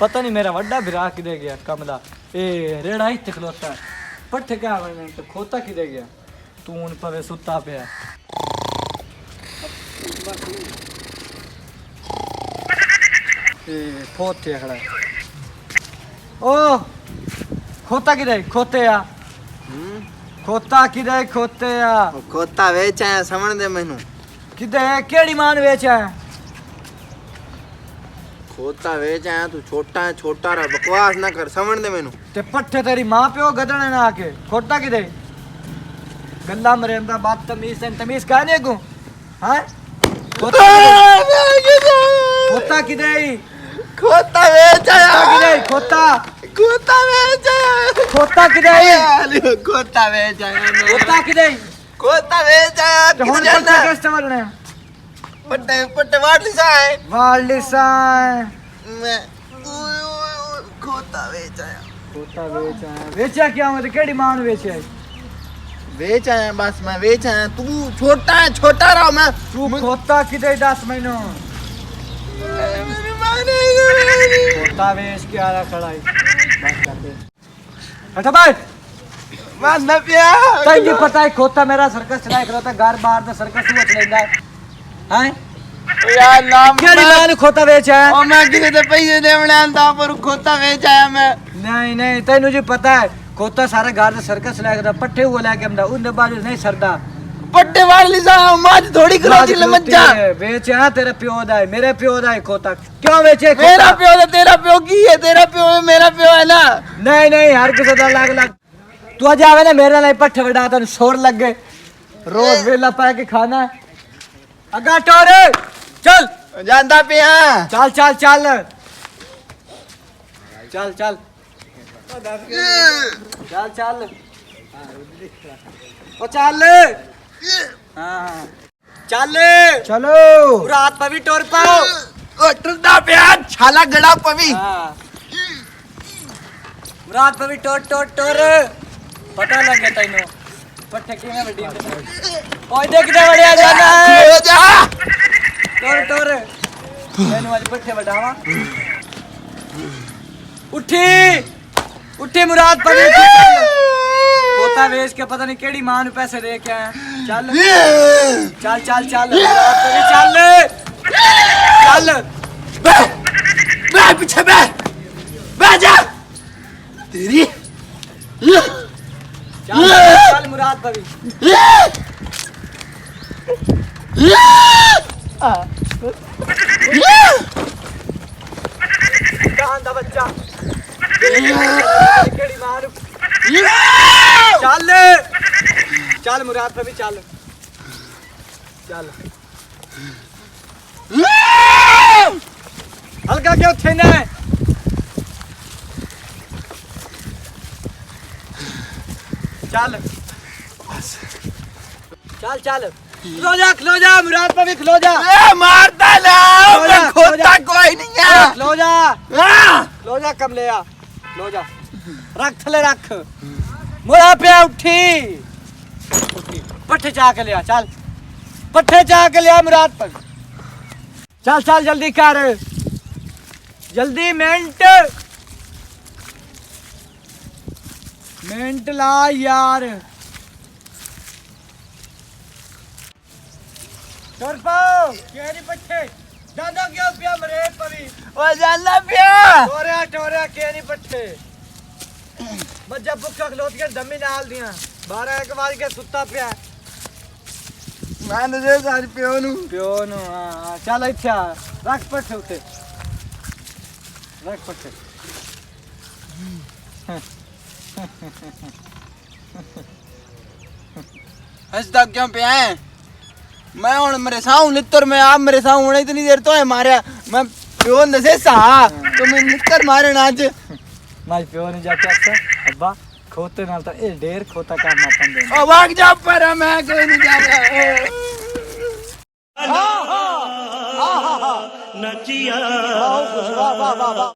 पता नहीं मेरा वड्डा बिरा किधे गया कमला ए रेड़ा ही खलोता है पट्ठे क्या बने तो खोता किधे गया तू उन पवे सुता पे ए खोते खड़ा है ओ खोता किधे खोते या खोता किधे खोते या खोता वेच आया समझ दे मैनू किधे केड़ी मान वेचा है खोता वेच आया तू छोटा रहा बकवास ना कर समझ दे मैनू ते पट्ठे तेरी मां प्यो गदड़े ना आके खोता किधे गल्ला मरेंदा बात तमीज कहने को हैं खोता किधे खोता वेच आया खोता खोता वेच आया खोता किधे खोता वेच आया खोता किधे खोता वेच आया तो हम पट्टे कैसे मरने पट्टे वाड़ लिसाए मैं खोता वेच आया वेचा क्या मतलब केड़ी मान वेचे वेच आया बस मैं वेच आया तू छोटा रहा मैं तू खोता किधे 10 महीनों खोता वेच के आया खड़ाई बात करते अच्छा भाई बस न पिया तैਨੂੰ पता है खोता मेरा सर्कस चलाया करता घर बाहर दा सर्कस हुआ चलेंदा हैं यार नाम केड़ी मान खोता वेचा है ओ मैं किसे ते पैसे देवणे आंदा पर खोता वेच आया मैं नहीं तैਨੂੰ जी पता है खोता सारा घर दा सर्कस चलाया करता पट्टे हुआ लेके आंदा उन बाजू नहीं सरदा पट्टे वाड़ लिसा माज थोड़ी खरोची ले मज्जा वेचा तेरे प्यो दा है मेरे प्यो दा है खोता क्यों वेचे मेरा प्यो दा तेरा प्यो की है तेरा प्यो है मेरा प्यो है ना नहीं हर किसी दा अलग तू आ जावे ना मेरे लिए पट्ठे वडा तन शोर लग गए रोज वेला पा के खाना अगा टोरे चल जानदा पिया चल चल चल चल चल चल चल ओ चल हाँ चल चलो रात पर भी टोर पाओ ओ टुरदा पिया छाला गड़ा पवी रात पर भी टोर टोर टोर पता लग गया तैਨੂੰ पट्टे किਵੇਂ ਵੱਡੀ ਓਏ ਦੇਖ ਕਿਤੇ ਵੜਿਆ ਜਾਣਾ हो जा ਟੋਰ ਟੋਰ ਮੈਨੂੰ ਅੱਜ ਪੱਠੇ ਵਡਾਵਾ उठी मुराद पर खोता वेच के पता नहीं केड़ी मां नु पैसे दे के आया चल चल चल चल मुराद पर चल बे पीछे बे जा तेरी चल मुराद पर कहां दा बच्चा केड़ी मार चल चल मुराद पे भी चल चल हल्का क्यों थे ना चल चल चल खलो जा मुराद पे भी खलो जा मारता ना खोता कोई नहीं है खलो जा कम ले आ लो जा रख थले रख मोड़ा पे उठी पट्ठे चा के लिया चल पट्ठे चा के लिया मुराद पर चल चल जल्दी कर जल्दी मिनट ला यार चल पाओ केरी पट्ठे दादा क्यों पिया मरे पवी ओ जानना पिया टोरिया केरी पट्ठे मज्जा भुक्खा खलोत के दमी नाल दिया 12-1 बार के सुत्ता पिया मैं तुझे सारी पियो नु हां चल इत्थे रख पट्ठे उते रख पट्ठे हंसदा क्यों पिया है मैं हुन मेरे साहू लित्तर में आप मेरे साहू हुन इतनी देर तो है मारया मैं प्यो ने से सा तो मैं लित्तर मारन आज माय प्यो ने जाके अच्छा अब्बा खोते नाल तो ए ढेर खोता काम अपन दे ओ भाग जा पर मैं कोई नहीं जाऊंगा नचिया वाह वाह वाह